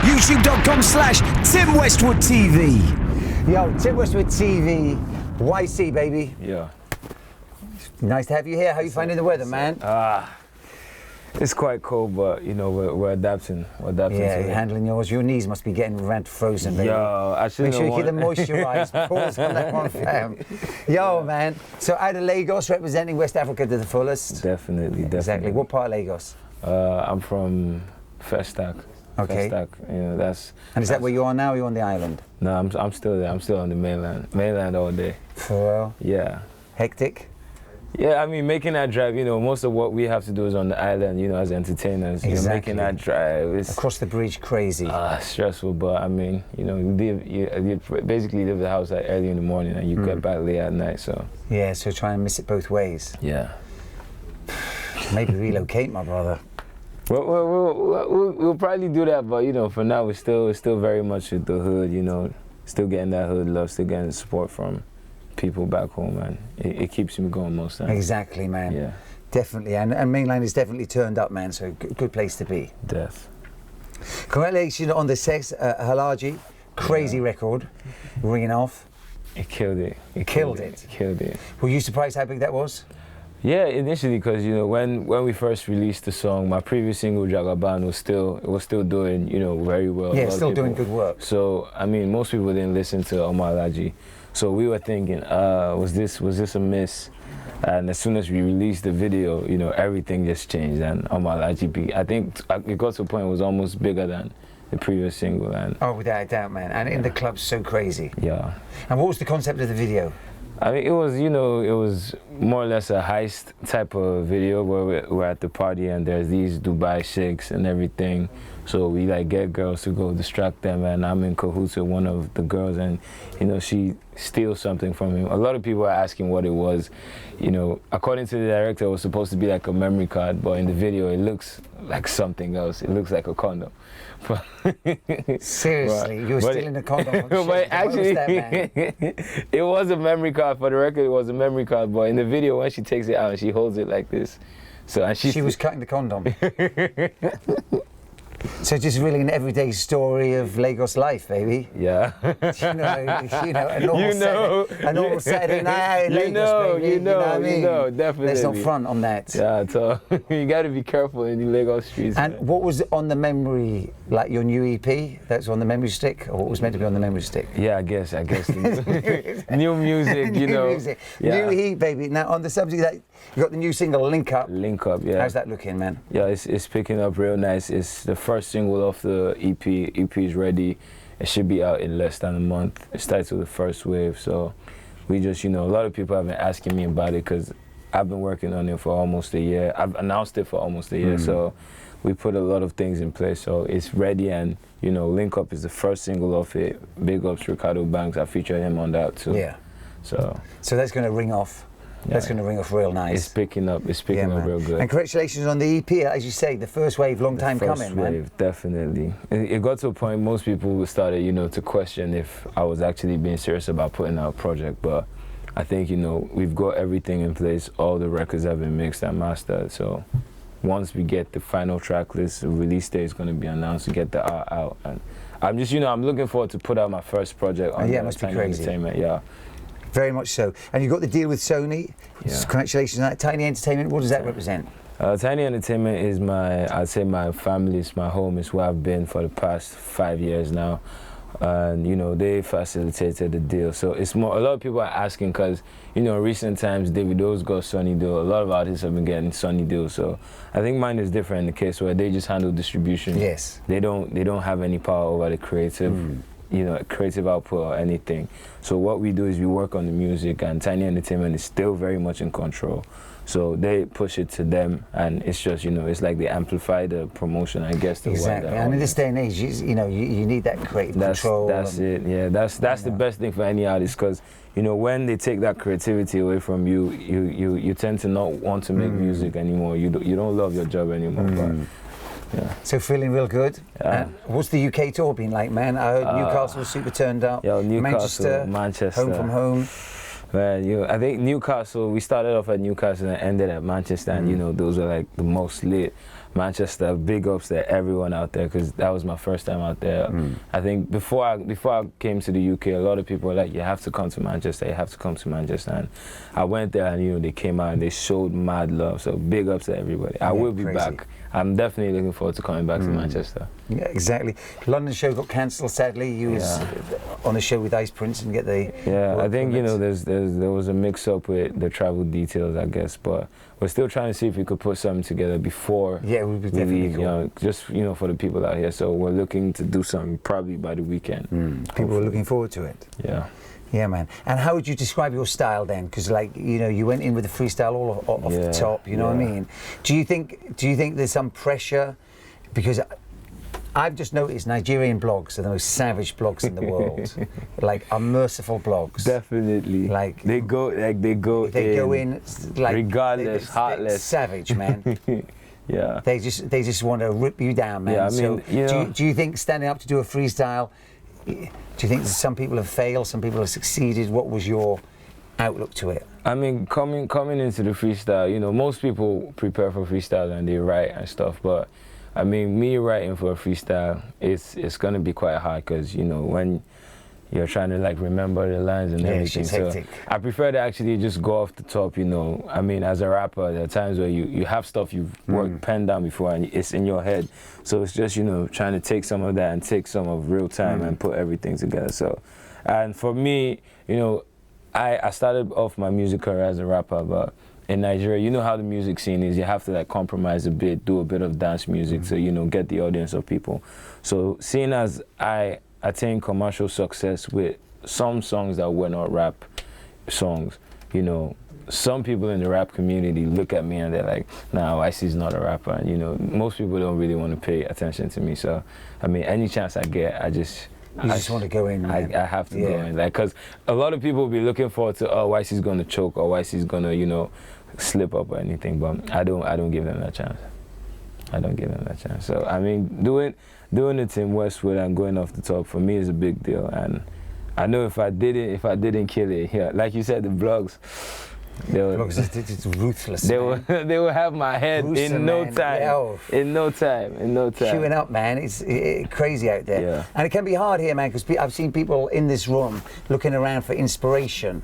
YouTube.com/Tim Westwood TV. Yo, Tim Westwood TV, Ycee, baby. Yeah. Nice to have you here. How you finding the weather, man? It's quite cold, but you know we're adapting. We're adapting. Yeah, to you're it. handling yours. Your knees must be getting red frozen, baby. Yo, actually, make sure you keep them moisturised. Pause on that one, fam. Yo, man. So out of Lagos, representing West Africa to the fullest. Definitely. Exactly. What part of Lagos? I'm from Festac. Okay. Festac, you know, that's. And is that where you are now? Or are you on the island? No, I'm still there. I'm still on the mainland. Mainland all day. For real? Yeah. Hectic? Yeah, I mean, making that drive, you know, most of what we have to do is on the island, you know, as entertainers. Exactly. You know, making that drive. It's across the bridge, crazy. Stressful, but I mean, you know, you basically leave the house like early in the morning and you get back late at night, so. Yeah, so try and miss it both ways. Yeah. Maybe relocate, my brother. We'll probably do that, but you know, for now we're still very much with the hood, you know, still getting that hood love, still getting support from people back home, and it keeps me going most times. Exactly, man. Yeah. Definitely, and mainland is definitely turned up, man, so good place to be. Death. Congratulations on the Sex Alhaji, crazy record, ringing off. It killed it. It killed it. Killed it. Were you surprised how big that was? Yeah, initially, because you know when we first released the song, my previous single Jagaban was still doing, you know, very well. Yeah, still doing good work. So I mean, most people didn't listen to Omo Alhaji, so we were thinking, was this a miss? And as soon as we released the video, you know, everything just changed. And Omo Alhaji, I think it got to a point it was almost bigger than the previous single. And oh, without a doubt, man. And in the club's so crazy. Yeah. And what was the concept of the video? I mean, it was, you know, it was more or less a heist type of video where we're at the party and there's these Dubai sheikhs and everything. So we like get girls to go distract them, and I'm in cahoots with one of the girls, and you know, she steals something from him. A lot of people are asking what it was. You know, according to the director, it was supposed to be like a memory card, but in the video it looks like something else. It looks like a condom. Seriously, you were stealing a condom from but actually, that, man? It was a memory card. For the record, it was a memory card, but in the video when she takes it out and she holds it like this, so and she was cutting the condom. So just really an everyday story of Lagos life, baby. Yeah. You know, a normal Saturday night out in Lagos, baby. You know what I mean? Definitely. Let's not front on that. Yeah, so you got to be careful in the Lagos streets. And man. what was on the memory, like your new EP, that's on the memory stick, or what was meant to be on the memory stick? Yeah, I guess. New music, you know. Music. Yeah. New heat, baby. Now on the subject that you got the new single, Link Up. Link Up, yeah. How's that looking, man? Yeah, it's picking up real nice. It's the first single off the EP. EP is ready. It should be out in less than a month. It starts with the first wave, so we just, you know, a lot of people have been asking me about it because I've been working on it for almost a year. I've announced it for almost a year, so we put a lot of things in place, so it's ready. And you know, Link Up is the first single off it. Big ups Ricardo Banks. I featured him on that too. Yeah. So that's going to ring off. Yeah. That's going to ring off real nice. It's picking up. It's picking up real good. And congratulations on the EP, as you say, the first wave, long time coming, man. First wave, definitely. It got to a point most people started, you know, to question if I was actually being serious about putting out a project. But I think, you know, we've got everything in place. All the records have been mixed and mastered. So once we get the final track list, the release date is going to be announced to get the art out. And I'm just, you know, I'm looking forward to put out my first project on must be crazy. Entertainment. Yeah. Very much so. And you got the deal with Sony. Yeah. Congratulations on that. Tiny Entertainment, what does that represent? Tiny Entertainment is I'd say my family, it's my home, it's where I've been for the past 5 years now. And, you know, they facilitated the deal. So it's more, a lot of people are asking because, you know, in recent times, Davido's got Sony deal. A lot of artists have been getting Sony deals. So I think mine is different in the case where they just handle distribution. Yes. They don't have any power over the creative. You know, creative output or anything. So what we do is we work on the music, and Tiny Entertainment is still very much in control. So they push it to them, and it's just, you know, it's like they amplify the promotion, I guess. Exactly. And in this day and age, you know, you need that creative control. That's it. Yeah, that's the best thing for any artist, because you know, when they take that creativity away from you, you tend to not want to make music anymore. You don't love your job anymore. But, yeah. So feeling real good. What's the UK tour been like, man? I heard Newcastle super turned up. Yeah, Newcastle, Manchester. Home from home. Man, I think Newcastle, we started off at Newcastle and ended at Manchester, and you know, those are like the most lit. Manchester. Big ups to everyone out there, because that was my first time out there. I think before I came to the UK, a lot of people were like, you have to come to Manchester, you have to come to Manchester. And I went there, and they came out and they showed mad love. So big ups to everybody. I will be back. I'm definitely looking forward to coming back to Manchester. Yeah, exactly. London show got cancelled, sadly. You was on a show with Ice Prince and get the... Yeah, I think, there was a mix-up with the travel details, I guess, but we're still trying to see if we could put something together before it would be definitely cool. Just, for the people out here. So we're looking to do something probably by the weekend. People are looking forward to it. Yeah. Yeah, man. And how would you describe your style then? Because, you went in with the freestyle all off the top. You know what I mean? Do you think there's some pressure? Because I've just noticed Nigerian blogs are the most savage blogs in the world, unmerciful blogs. Definitely. They go in regardless, heartless, savage, man. Yeah. They just want to rip you down, man. Yeah, I mean, do you think standing up to do a freestyle? Do you think some people have failed, some people have succeeded? What was your outlook to it? I mean, coming into the freestyle, most people prepare for freestyle and they write and stuff, but I mean, me writing for a freestyle, it's gonna be quite hard, because when you're trying to remember the lines and everything. So I prefer to actually just go off the top. I mean, as a rapper, there are times where you have stuff you've worked penned down before and it's in your head. So it's just trying to take some of that and take some of real time and put everything together. So, and for me, I started off my music career as a rapper, but in Nigeria, you know how the music scene is. You have to compromise a bit, do a bit of dance music to get the audience of people. So seeing as I attained commercial success with some songs that were not rap songs, some people in the rap community look at me and they're like, nah, Ycee's not a rapper. And most people don't really want to pay attention to me. So I mean, any chance I get, I just want to go in. I have to go in, because a lot of people will be looking forward to, Ycee's gonna choke, or Ycee's gonna slip up or anything, but I don't give them that chance. I don't give them that chance. So I mean, doing it in Westwood and going off the top for me is a big deal. And I know if I didn't kill it, like you said, the blogs, it's ruthless. They will have my head in no time. Yeah. In no time. Queuing up, man. It's crazy out there. Yeah. And it can be hard here, man, because I've seen people in this room looking around for inspiration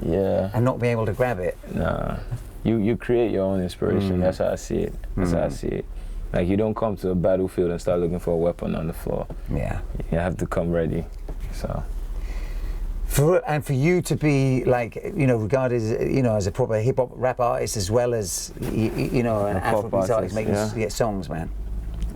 and not being able to grab it. Nah. You create your own inspiration. That's how I see it. That's how I see it. You don't come to a battlefield and start looking for a weapon on the floor. Yeah. You have to come ready. So. For you to be regarded as a proper hip hop rap artist, as well as an Afrobeat artist making songs, man.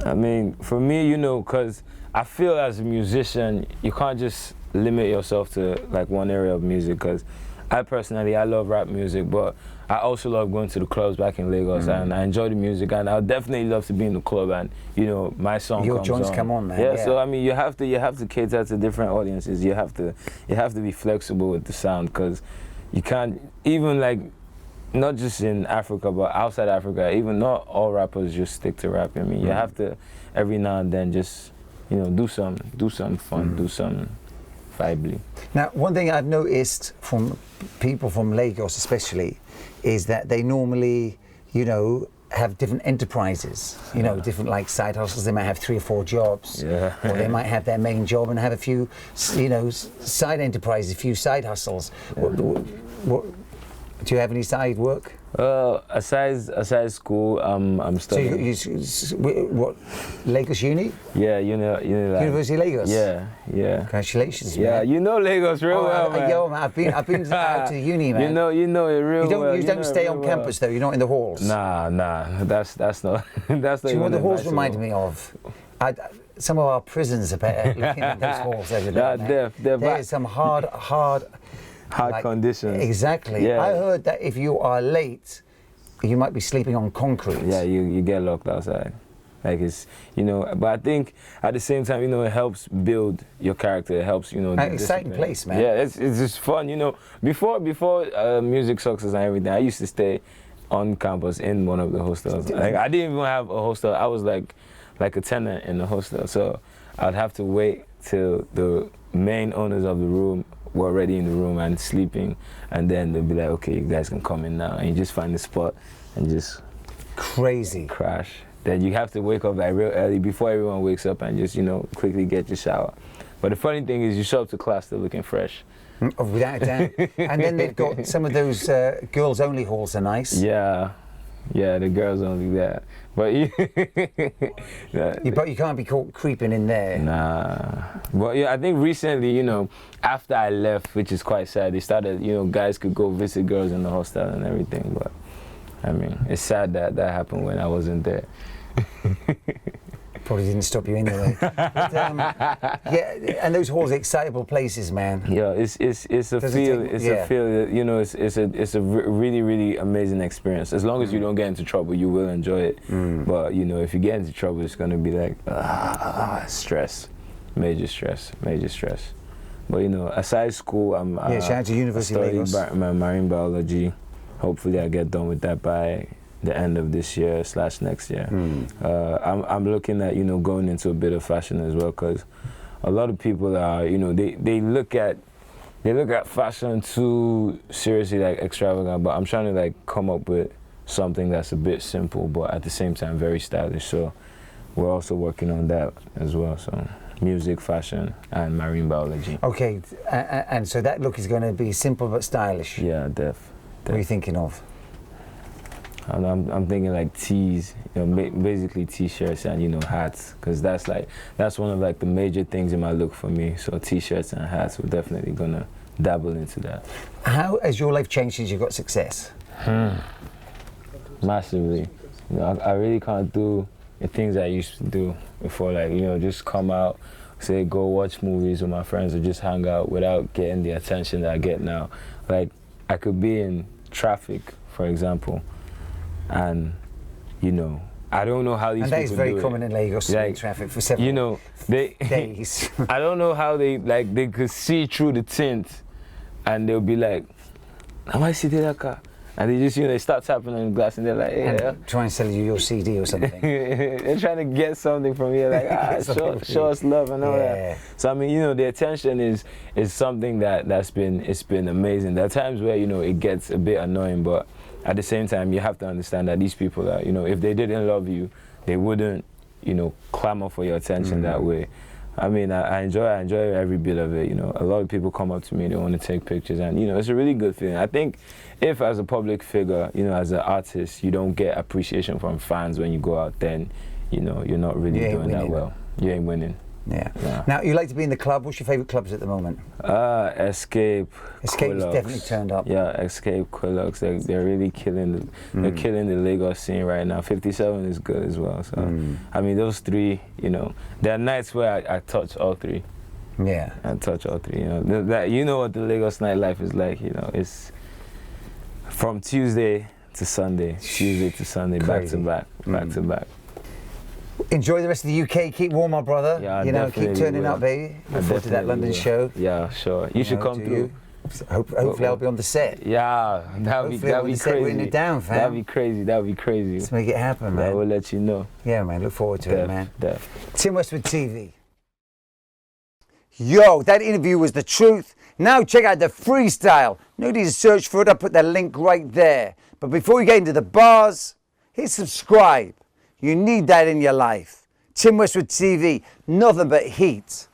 I mean, for me, because I feel as a musician, you can't just limit yourself to one area of music. Because I personally love rap music, but I also love going to the clubs back in Lagos, and I enjoy the music, and I definitely love to be in the club, and my song your joints come on, man. Yeah, so I mean, you have to cater to different audiences. You have to be flexible with the sound, because you can't even not just in Africa, but outside Africa, even not all rappers just stick to rap. I mean, you have to every now and then just do some fun, do some vibely. Now, one thing I've noticed from people from Lagos especially is that they normally, have different enterprises, different side hustles. They might have 3 or 4 jobs, or they might have their main job and have a few, side enterprises, a few side hustles. What do you have any side work? Aside school, I'm studying. So what? Lagos Uni? Yeah, University of Lagos. Yeah. Congratulations, man. Yeah, Lagos real well, man. Yo, man, I've been out to uni, man. You know it real well. You don't stay on campus though. You're not in the halls. Nah. That's not. That's not. Do you know what the halls remind me of? Some of our prisons are better looking at those halls over there. There's some hard conditions. Exactly. Yeah. I heard that if you are late, you might be sleeping on concrete. Yeah, you get locked outside. It's but I think at the same time, it helps build your character. It helps, An exciting place, man. Yeah, it's just fun, Before music success and everything, I used to stay on campus in one of the hostels. I didn't even have a hostel. I was like a tenant in the hostel. So I'd have to wait till the main owners of the room were already in the room and sleeping, and then they'll be like, okay, you guys can come in now, and you just find the spot and just crazy crash. then you have to wake up like real early before everyone wakes up and just, you know, quickly get your shower. But the funny thing is you show up to class still looking fresh. Oh, without a doubt. And then they've got some of those girls only halls are nice. Yeah, the girls only that. But But you can't be caught creeping in there. Nah. Well, yeah, I think recently, you know, after I left, which is quite sad, they started, you know, guys could go visit girls in the hostel and everything. But I mean, it's sad that that happened when I wasn't there. Probably didn't stop you anyway. But, yeah, and those halls are excitable places, man. Yeah, it's a feel. A feel. You know, it's a really, really amazing experience. As long as you don't get into trouble, you will enjoy it. But you know, if you get into trouble, it's gonna be like stress, major stress. But you know, aside school, I'm shout out to University of Lagos. My marine biology. Hopefully, I get done with that by the end of this year / next year. I'm looking at, you know, going into a bit of fashion as well, because a lot of people are, you know, they look at fashion too seriously, like extravagant, but I'm trying to like come up with something that's a bit simple but at the same time very stylish. So we're also working on that as well. So music, fashion, and marine biology. Okay, and so that look is going to be simple but stylish. Yeah, def. What are you thinking of? I'm thinking like tees, you know, basically t-shirts and, you know, hats, because that's one of like the major things in my look for me. So t-shirts and hats, we're definitely gonna dabble into that. How has your life changed since you got success? Massively. You know, I really can't do the things I used to do before, like, you know, just come out, say go watch movies with my friends or just hang out without getting the attention that I get now. Like, I could be in traffic, for example, and, you know, I don't know how these people do it. And that is very common in Lagos, like, in traffic for several, you know, days. I don't know how they could see through the tint, and they'll be like, "Am I sitting in that car?" And they just, you know, they start tapping on the glass, and they're like, "Yeah." And try and sell you your CD or something. They're trying to get something from you, like, show us love and all that. So I mean, you know, the attention is something that's been amazing. There are times where, you know, it gets a bit annoying, but at the same time, you have to understand that these people are, you know, if they didn't love you, they wouldn't, you know, clamor for your attention that way. I mean, I enjoy every bit of it, you know. A lot of people come up to me, they want to take pictures, and, you know, it's a really good feeling. I think if as a public figure, you know, as an artist, you don't get appreciation from fans when you go out, then, you know, you're not really doing that well. You ain't winning. Yeah. Now, you like to be in the club. What's your favourite clubs at the moment? Escape. Escape's definitely turned up. Yeah, Escape, Quillox. They're really killing they're killing the Lagos scene right now. 57 is good as well. So I mean, those three, you know, there are nights where I touch all three. Yeah. I touch all three. You know, you know what the Lagos nightlife is like. You know, it's from Tuesday to Sunday, back to back. Enjoy the rest of the UK. Keep warm, my brother. Yeah, you know, keep turning up, baby. Look forward to that London show. Yeah, sure. You should come through. Hopefully, I'll be on the set. Yeah, that'd be crazy. We're in it down, fam. That'd be crazy. Let's make it happen, man. I will let you know. Yeah, man. Look forward to it, man. Tim Westwood TV. Yo, that interview was the truth. Now check out the freestyle. No need to search for it. I'll put the link right there. But before we get into the bars, hit subscribe. You need that in your life. Tim Westwood TV, nothing but heat.